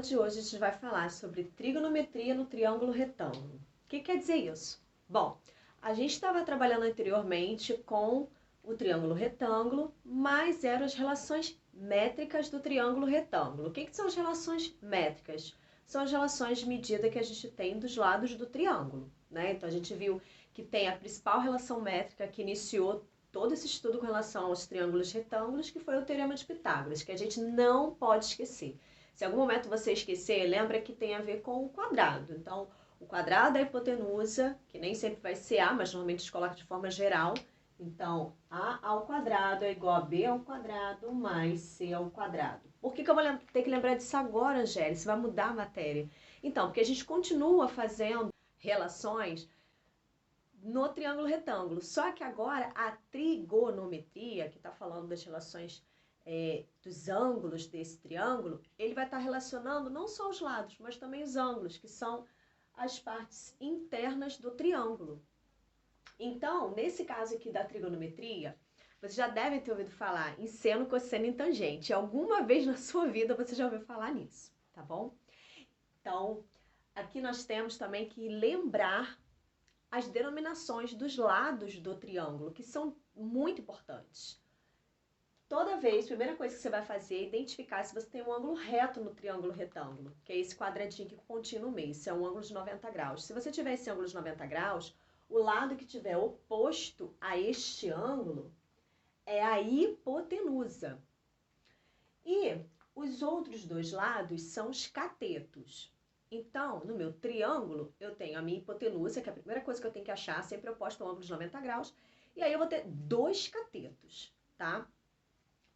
de hoje a gente vai falar sobre trigonometria no triângulo retângulo. O que quer dizer isso? Bom, a gente estava trabalhando anteriormente com o triângulo retângulo, mas eram as relações métricas do triângulo retângulo. O que são as relações métricas? São as relações de medida que a gente tem dos lados do triângulo, né? Então a gente viu que tem a principal relação métrica que iniciou todo esse estudo com relação aos triângulos retângulos, que foi o Teorema de Pitágoras, que a gente não pode esquecer. Se em algum momento você esquecer, lembra que tem a ver com o quadrado. Então, o quadrado da hipotenusa, que nem sempre vai ser A, mas normalmente a gente coloca de forma geral. Então, A ao quadrado é igual a B ao quadrado mais C ao quadrado. Por que eu vou ter que lembrar disso agora, Angélica? Isso vai mudar a matéria. Então, porque a gente continua fazendo relações no triângulo retângulo. Só que agora a trigonometria, que está falando das relações dos ângulos desse triângulo, ele vai estar relacionando não só os lados, mas também os ângulos, que são as partes internas do triângulo. Então, nesse caso aqui da trigonometria, vocês já devem ter ouvido falar em seno, cosseno e tangente. Alguma vez na sua vida você já ouviu falar nisso, tá bom? Então, aqui nós temos também que lembrar as denominações dos lados do triângulo, que são muito importantes. Toda vez, a primeira coisa que você vai fazer é identificar se você tem um ângulo reto no triângulo retângulo, que é esse quadradinho aqui com pontinho no meio, isso é um ângulo de 90 graus. Se você tiver esse ângulo de 90 graus, o lado que tiver oposto a este ângulo é a hipotenusa. E os outros dois lados são os catetos. Então, no meu triângulo, eu tenho a minha hipotenusa, que é a primeira coisa que eu tenho que achar, sempre oposto ao ângulo de 90 graus, e aí eu vou ter dois catetos, tá?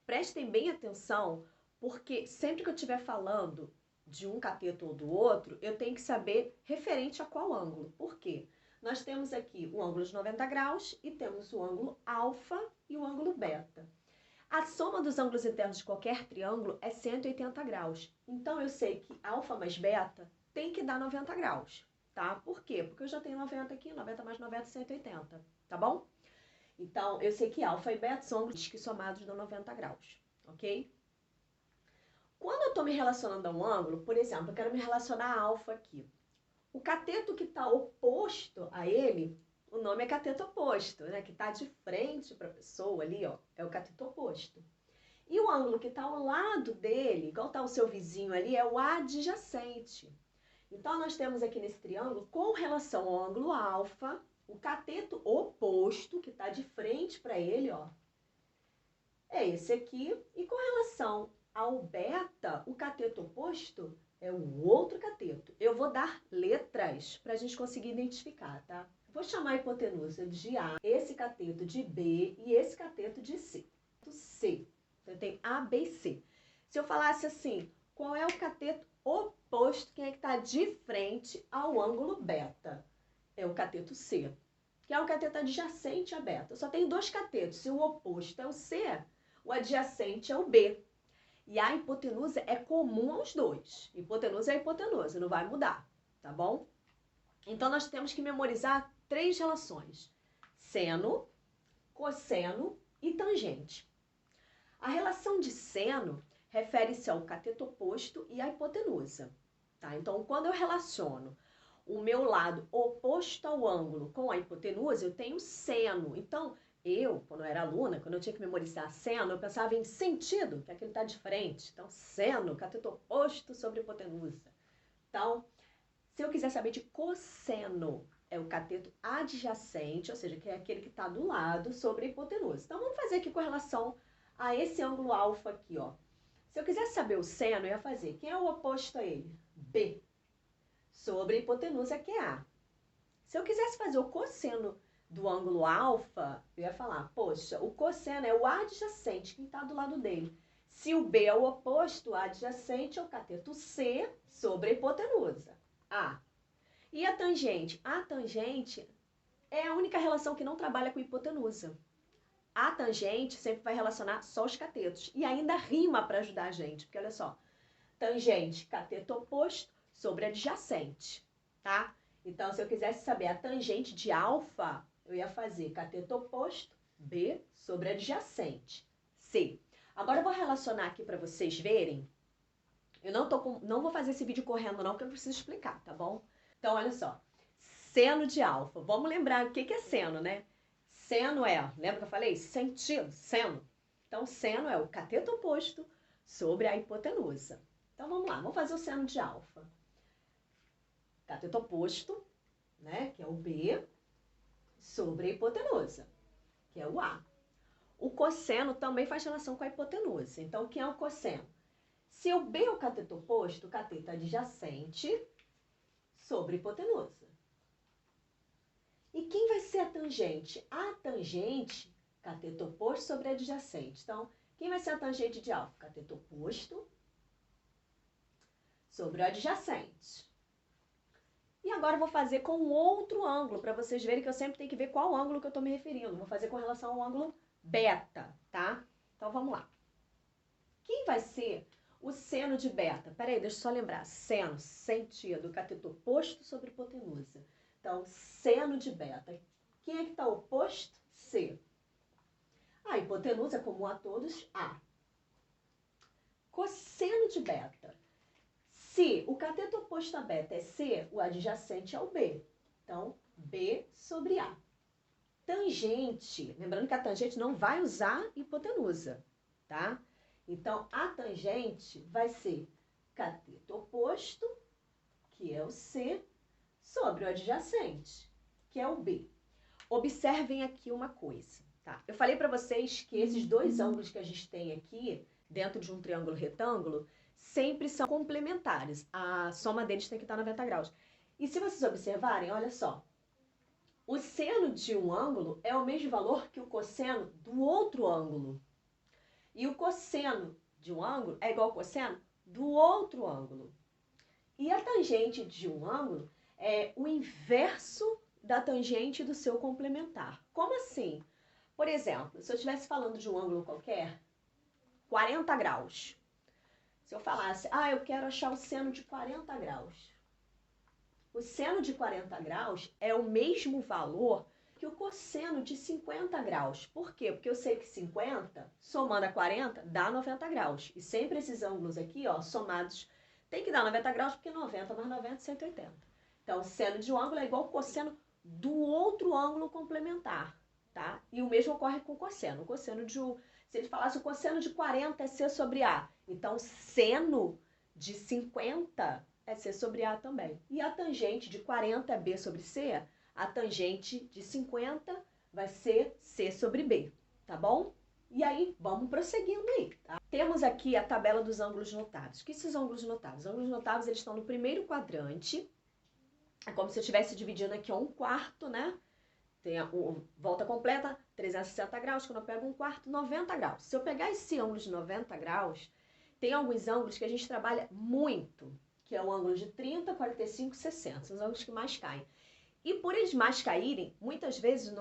Prestem bem atenção, porque sempre que eu estiver falando de um cateto ou do outro, eu tenho que saber referente a qual ângulo. Por quê? Nós temos aqui o ângulo de 90 graus e temos o ângulo alfa e o ângulo beta. A soma dos ângulos internos de qualquer triângulo é 180 graus. Então, eu sei que alfa mais beta tem que dar 90 graus, tá? Por quê? Porque eu já tenho 90 aqui, 90 mais 90, 180, tá bom? Então, eu sei que alfa e beta são ângulos que somados dão 90 graus, ok? Quando eu estou me relacionando a um ângulo, por exemplo, eu quero me relacionar a alfa aqui. O cateto que está oposto a ele, o nome é cateto oposto, né? Que está de frente para a pessoa ali, ó, é o cateto oposto. E o ângulo que está ao lado dele, igual está o seu vizinho ali, é o adjacente. Então, nós temos aqui nesse triângulo, com relação ao ângulo alfa, o cateto oposto, que está de frente para ele, ó, é esse aqui. E com relação ao beta, o cateto oposto é o outro cateto. Eu vou dar letras para a gente conseguir identificar, tá? Vou chamar a hipotenusa de A, esse cateto de B e esse cateto de C. C. Então, eu tenho A, B e C. Se eu falasse assim, qual é o cateto oposto, quem é que está de frente ao ângulo beta? É o cateto C, que é o cateto adjacente a beta. Eu só tenho dois catetos, se o oposto é o C, o adjacente é o B. E a hipotenusa é comum aos dois. Hipotenusa é hipotenusa, não vai mudar, tá bom? Então, nós temos que memorizar três relações: seno, cosseno e tangente. A relação de seno refere-se ao cateto oposto e à hipotenusa, tá? Então, quando eu relaciono o meu lado oposto ao ângulo com a hipotenusa, eu tenho seno. Então, quando eu era aluna, quando eu tinha que memorizar seno, eu pensava em sentido, que é aquele que está de frente. Então, seno, cateto oposto sobre hipotenusa. Então, se eu quiser saber de cosseno, é o cateto adjacente, ou seja, que é aquele que está do lado sobre a hipotenusa. Então, vamos fazer aqui com relação a esse ângulo alfa aqui, ó. Se eu quisesse saber o seno, eu ia fazer, quem é o oposto a ele? B. Sobre a hipotenusa, que é A. Se eu quisesse fazer o cosseno do ângulo alfa, eu ia falar, poxa, o cosseno é o adjacente, quem está do lado dele. Se o B é o oposto, o adjacente é o cateto C sobre a hipotenusa, A. E a tangente? A tangente é a única relação que não trabalha com hipotenusa. A tangente sempre vai relacionar só os catetos. E ainda rima para ajudar a gente, porque olha só, tangente, cateto oposto sobre adjacente, tá? Então, se eu quisesse saber a tangente de alfa, eu ia fazer cateto oposto, B, sobre adjacente, C. Agora, eu vou relacionar aqui para vocês verem. Eu não vou fazer esse vídeo correndo não, porque eu preciso explicar, tá bom? Então, olha só. Seno de alfa. Vamos lembrar o que é seno, né? Seno lembra que eu falei? Sentido, seno. Então, seno é o cateto oposto sobre a hipotenusa. Então, vamos lá, vamos fazer o seno de alfa. Cateto oposto, né, que é o B, sobre a hipotenusa, que é o A. O cosseno também faz relação com a hipotenusa. Então, o que é o cosseno? Se o B é o cateto oposto, o cateto adjacente sobre a hipotenusa. E quem vai ser a tangente? A tangente, cateto oposto sobre adjacente. Então, quem vai ser a tangente de alfa? Cateto oposto sobre o adjacente. E agora eu vou fazer com outro ângulo, para vocês verem que eu sempre tenho que ver qual ângulo que eu estou me referindo. Vou fazer com relação ao ângulo beta, tá? Então, vamos lá. Quem vai ser o seno de beta? Peraí, deixa eu só lembrar. Seno, sentido, cateto oposto sobre hipotenusa. Então, seno de beta. Quem é que está oposto? C. A hipotenusa é comum a todos, A. Cosseno de beta. Se o cateto oposto a beta é C, o adjacente é o B. Então, B sobre A. Tangente. Lembrando que a tangente não vai usar hipotenusa, tá? Então, a tangente vai ser cateto oposto, que é o C, sobre o adjacente, que é o B. Observem aqui uma coisa, tá? Eu falei para vocês que esses dois ângulos que a gente tem aqui, dentro de um triângulo retângulo, sempre são complementares. A soma deles tem que estar 90 graus. E se vocês observarem, olha só, o seno de um ângulo é o mesmo valor que o cosseno do outro ângulo. E o cosseno de um ângulo é igual ao cosseno do outro ângulo. E a tangente de um ângulo é o inverso da tangente do seu complementar. Como assim? Por exemplo, se eu estivesse falando de um ângulo qualquer, 40 graus. Se eu falasse, eu quero achar o seno de 40 graus. O seno de 40 graus é o mesmo valor que o cosseno de 50 graus. Por quê? Porque eu sei que 50, somando a 40, dá 90 graus. E sempre esses ângulos aqui, ó, somados, tem que dar 90 graus, porque 90 mais 90 é 180. Então, o seno de um ângulo é igual ao cosseno do outro ângulo complementar, tá? E o mesmo ocorre com o cosseno. O cosseno de se ele falasse o cosseno de 40 é C sobre A, então seno de 50 é C sobre A também. E a tangente de 40 é B sobre C, a tangente de 50 vai ser C sobre B, tá bom? E aí, vamos prosseguindo aí, tá? Temos aqui a tabela dos ângulos notáveis. O que são os ângulos notáveis? Os ângulos notáveis, eles estão no primeiro quadrante. É como se eu estivesse dividindo aqui um quarto, né? Tem a volta completa, 360 graus. Quando eu pego um quarto, 90 graus. Se eu pegar esse ângulo de 90 graus, tem alguns ângulos que a gente trabalha muito, que é o ângulo de 30, 45, 60. São os ângulos que mais caem. E por eles mais caírem, muitas vezes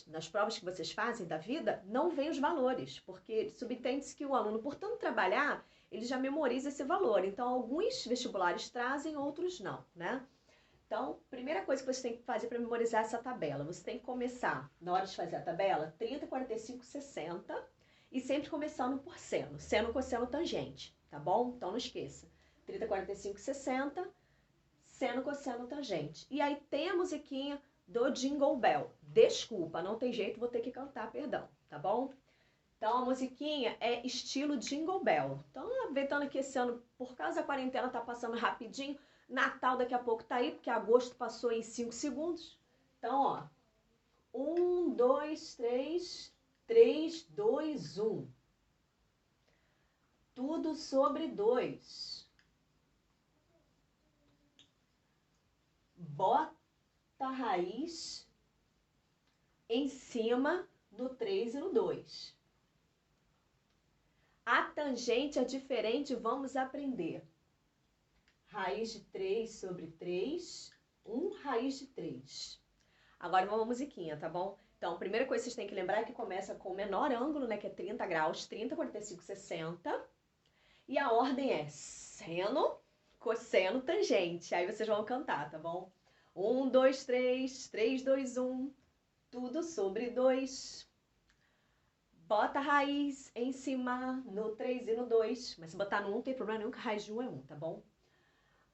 nas provas que vocês fazem da vida, não vem os valores, porque subentende-se que o aluno, por tanto trabalhar, ele já memoriza esse valor. Então, alguns vestibulares trazem, outros não, né? Então, primeira coisa que você tem que fazer para memorizar essa tabela, você tem que começar, na hora de fazer a tabela, 30, 45, 60, e sempre começando por seno, seno, cosseno, tangente, tá bom? Então, não esqueça, 30, 45, 60, seno, cosseno, tangente. E aí tem a musiquinha do Jingle Bell. Desculpa, não tem jeito, vou ter que cantar, perdão, tá bom? Então, a musiquinha é estilo Jingle Bell. Então, aproveitando que esse ano, por causa da quarentena, tá passando rapidinho, Natal daqui a pouco tá aí, porque agosto passou em 5 segundos. Então, ó, 1, 2, 3, 3, 2, 1. Tudo sobre 2. Bota a raiz em cima no 3 e no 2. A tangente é diferente, vamos aprender. Raiz de 3 sobre 3, 1 raiz de 3. Agora uma musiquinha, tá bom? Então, a primeira coisa que vocês têm que lembrar é que começa com o menor ângulo, né, que é 30 graus, 30, 45, 60. E a ordem é seno, cosseno, tangente. Aí vocês vão cantar, tá bom? 1, 2, 3, 3, 2, 1, tudo sobre 2. bota a raiz em cima no 3 e no 2. Mas se botar no 1 não tem problema nenhum, que a raiz de 1 é 1, tá bom?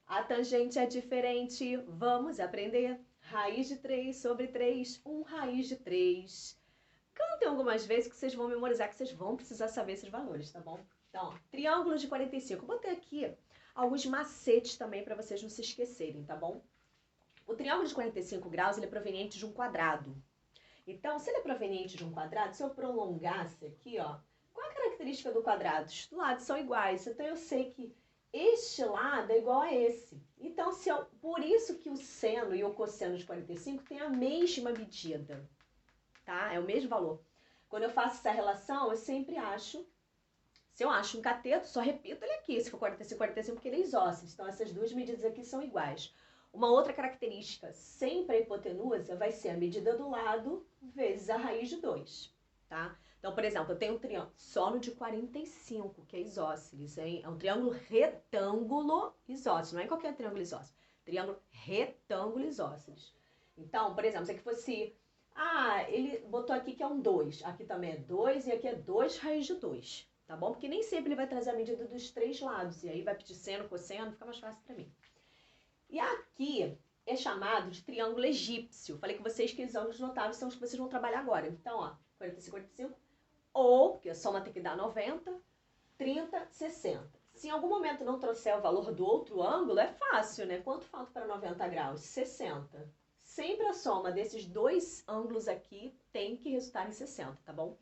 A tangente é diferente. Vamos aprender. Raiz de 3 sobre 3, 1 raiz de 3. Cantem algumas vezes que vocês vão memorizar, que vocês vão precisar saber esses valores, tá bom? Então, ó, triângulo de 45. Eu botei aqui alguns macetes também para vocês não se esquecerem, tá bom? O triângulo de 45 graus ele é proveniente de um quadrado. Então, se ele é proveniente de um quadrado, se eu prolongasse aqui, ó, qual a característica do quadrado? Os lados são iguais, então eu sei que este lado é igual a esse. Então, por isso que o seno e o cosseno de 45 têm a mesma medida, tá? É o mesmo valor. Quando eu faço essa relação, eu sempre acho, se eu acho um cateto, só repito ele aqui, se for 45, 45, porque ele é isósceles. Então, essas duas medidas aqui são iguais. Uma outra característica, sempre a hipotenusa vai ser a medida do lado vezes a raiz de 2, tá? Então, por exemplo, eu tenho um triângulo solo de 45, que é isósceles, hein? É um triângulo retângulo isósceles, não é qualquer triângulo isósceles. Triângulo retângulo isósceles. Então, por exemplo, se aqui fosse... ele botou aqui que é um 2, aqui também é 2 e aqui é 2 raiz de 2, tá bom? Porque nem sempre ele vai trazer a medida dos três lados, e aí vai pedir seno, cosseno, fica mais fácil para mim. E aqui é chamado de triângulo egípcio. Falei com vocês que os ângulos notáveis são os que vocês vão trabalhar agora. Então, ó, 45, 45, ou, porque a soma tem que dar 90, 30, 60. Se em algum momento não trouxer o valor do outro ângulo, é fácil, né? Quanto falta para 90 graus? 60. Sempre a soma desses dois ângulos aqui tem que resultar em 60, tá bom?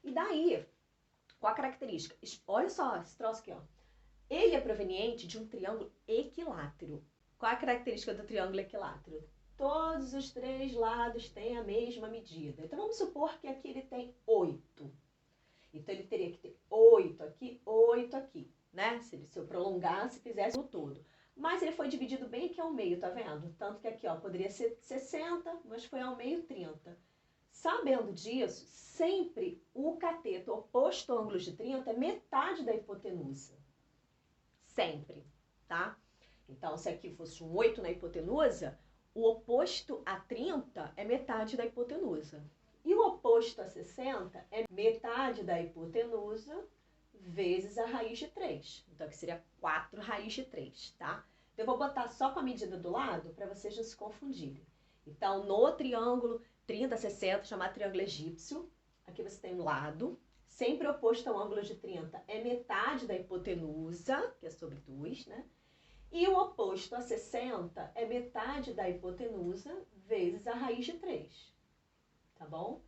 E daí, qual a característica? Olha só esse troço aqui, ó. Ele é proveniente de um triângulo equilátero. Qual a característica do triângulo equilátero? Todos os três lados têm a mesma medida. Então, vamos supor que aqui ele tem 8. Então, ele teria que ter 8 aqui, né? Se eu prolongasse, fizesse o todo. Mas ele foi dividido bem aqui ao meio, tá vendo? Tanto que aqui, ó, poderia ser 60, mas foi ao meio 30. Sabendo disso, sempre o cateto oposto ao ângulo de 30 é metade da hipotenusa. Sempre, tá? Então, se aqui fosse um 8 na hipotenusa, o oposto a 30 é metade da hipotenusa. E o oposto a 60 é metade da hipotenusa vezes a raiz de 3. Então, aqui seria 4 raiz de 3, tá? Então, eu vou botar só com a medida do lado para vocês não se confundirem. Então, no triângulo 30, 60, chamado triângulo egípcio, aqui você tem um lado, sempre oposto ao ângulo de 30 é metade da hipotenusa, que é sobre 2, né? E o oposto a 60 é metade da hipotenusa vezes a raiz de 3. Tá bom?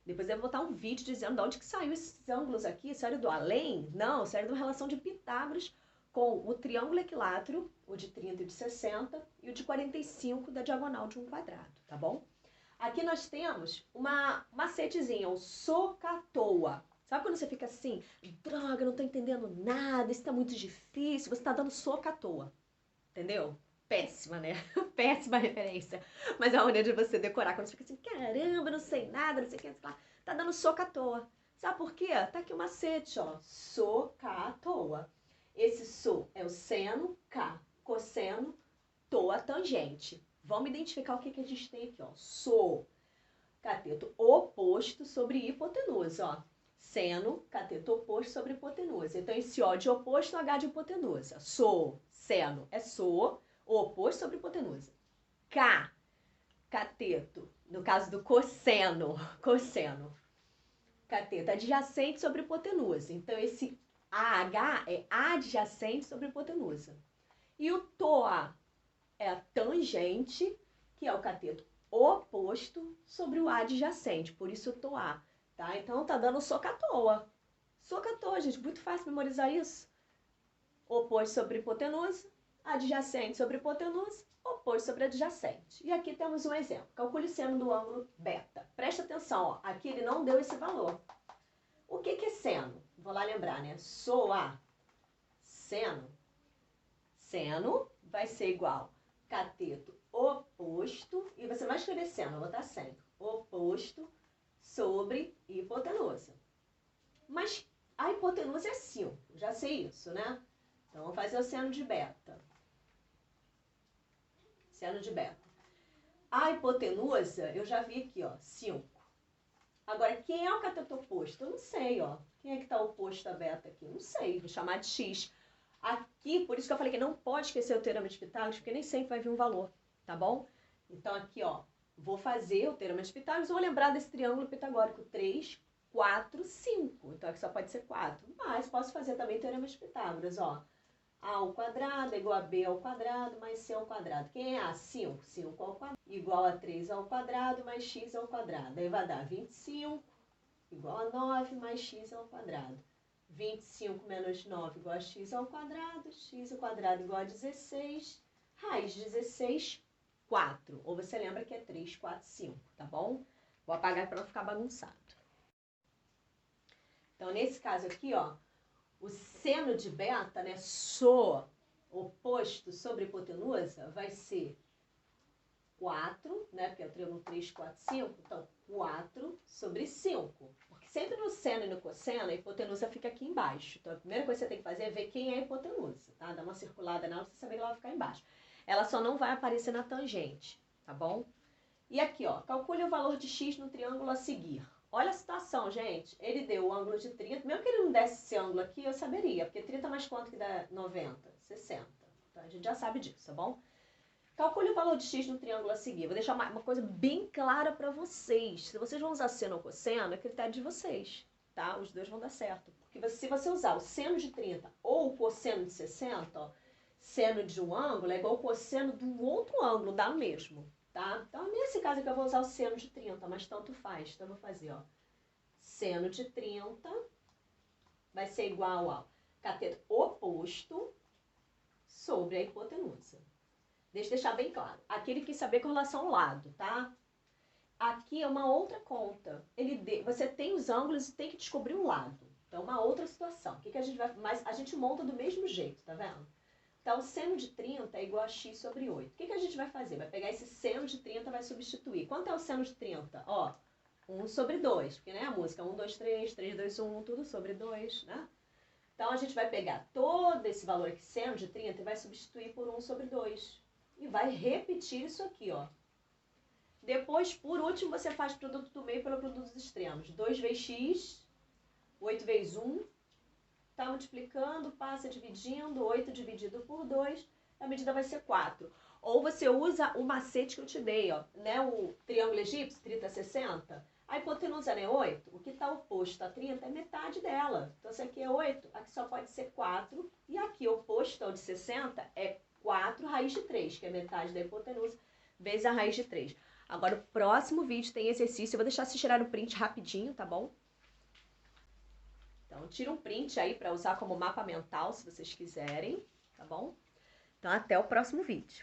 Depois eu vou botar um vídeo dizendo de onde que saiu esses ângulos aqui. Sério do além? Não, sério da relação de Pitágoras com o triângulo equilátero, o de 30 e de 60, e o de 45 da diagonal de um quadrado, tá bom? Aqui nós temos uma macetezinha, o soca-à-toa. Sabe quando você fica assim, droga, não tô entendendo nada, isso tá muito difícil, você tá dando soca à toa. Entendeu? Péssima, né? Péssima referência. Mas é uma maneira de você decorar. Quando você fica assim, caramba, não sei nada, não sei o que, sei lá. Tá dando soca à toa. Sabe por quê? Tá aqui o macete, ó. Soca à toa. Esse so é o seno, K, cosseno, toa, tangente. Vamos identificar o que a gente tem aqui, ó. So, cateto oposto sobre hipotenusa, ó. Seno, cateto oposto sobre hipotenusa. Então, esse O de oposto, H de hipotenusa. So, seno, é so, o oposto sobre hipotenusa. K, cateto, no caso do cosseno, cateto adjacente sobre hipotenusa. Então, esse AH é adjacente sobre hipotenusa. E o TOA é a tangente, que é o cateto oposto sobre o adjacente, por isso o TOA. Tá? Então, tá dando soca à toa. Soca à toa, gente. Muito fácil memorizar isso. Oposto sobre hipotenusa, adjacente sobre hipotenusa, oposto sobre adjacente. E aqui temos um exemplo. Calcule o seno do ângulo beta. Presta atenção, ó. Aqui ele não deu esse valor. O que é seno? Vou lá lembrar, né? SOA. Seno. Seno vai ser igual cateto oposto, e você vai escrever seno, vou botar seno. Oposto sobre hipotenusa. Mas a hipotenusa é 5, já sei isso, né? Então, vamos fazer o seno de beta. Seno de beta. A hipotenusa, eu já vi aqui, ó, 5. Agora, quem é o cateto oposto? Eu não sei, ó. Quem é que está oposto a beta aqui? Não sei, vou chamar de x. Aqui, por isso que eu falei que não pode esquecer o teorema de Pitágoras, porque nem sempre vai vir um valor, tá bom? Então aqui, ó, vou fazer o teorema de Pitágoras, vou lembrar desse triângulo pitagórico 3, 4, 5. Então aqui só pode ser 4. Mas posso fazer também o teorema de Pitágoras, ó. A ao quadrado é igual a b ao quadrado mais c ao quadrado. Quem é A? 5. 5 ao quadrado igual a 3 ao quadrado mais x ao quadrado. Aí vai dar 25 igual a 9 mais x ao quadrado. 25 menos 9 igual a x ao quadrado igual a 16, raiz de 16, 4. Ou você lembra que é 3, 4, 5, tá bom? Vou apagar para não ficar bagunçado. Então, nesse caso aqui, ó, o seno de beta, né, oposto sobre hipotenusa, vai ser 4, né, porque é o triângulo 3, 4, 5, então 4 sobre 5. Porque sempre no seno e no cosseno, a hipotenusa fica aqui embaixo. Então a primeira coisa que você tem que fazer é ver quem é a hipotenusa, tá? Dá uma circulada nela pra você saber que ela vai ficar embaixo. Ela só não vai aparecer na tangente, tá bom? E aqui, ó, calcule o valor de x no triângulo a seguir. Olha a situação, gente. Ele deu o ângulo de 30. Mesmo que ele não desse esse ângulo aqui, eu saberia. Porque 30 mais quanto que dá 90? 60. Então a gente já sabe disso, tá bom? Calcule o valor de x no triângulo a seguir. Vou deixar uma coisa bem clara para vocês. Se vocês vão usar seno ou cosseno, é critério de vocês, tá? Os dois vão dar certo. Porque se você usar o seno de 30 ou o cosseno de 60, ó, seno de um ângulo é igual ao cosseno do outro ângulo, dá o mesmo, tá? Então, nesse caso aqui eu vou usar o seno de 30, mas tanto faz. Então, eu vou fazer, ó, seno de 30 vai ser igual ao cateto oposto sobre a hipotenusa. Deixa eu deixar bem claro. Aqui ele quis saber com relação ao lado, tá? Aqui é uma outra conta. Você tem os ângulos e tem que descobrir o lado. Então, uma outra situação. O que a gente vai... Mas a gente monta do mesmo jeito, tá vendo? Então, seno de 30 é igual a x sobre 8. O que a gente vai fazer? Vai pegar esse seno de 30 e vai substituir. Quanto é o seno de 30? Ó, 1 sobre 2. Porque, né, a música 1, 2, 3, 3, 2, 1, tudo sobre 2, né? Então, a gente vai pegar todo esse valor aqui, seno de 30, e vai substituir por 1 sobre 2. E vai repetir isso aqui, ó. Depois, por último, você faz produto do meio pelo produto dos extremos. 2 vezes x, 8 vezes 1. Tá multiplicando, passa dividindo, 8 dividido por 2, a medida vai ser 4. Ou você usa o macete que eu te dei, ó, né? O triângulo egípcio, 30, 60. A hipotenusa é 8. O que está oposto a 30 é metade dela. Então, se aqui é 8, aqui só pode ser 4. E aqui, oposto ao de 60, é 4 raiz de 3, que é metade da hipotenusa, vezes a raiz de 3. Agora, o próximo vídeo tem exercício. Eu vou deixar vocês tirarem o print rapidinho, tá bom? Então, tira um print aí para usar como mapa mental, se vocês quiserem, tá bom? Então, até o próximo vídeo.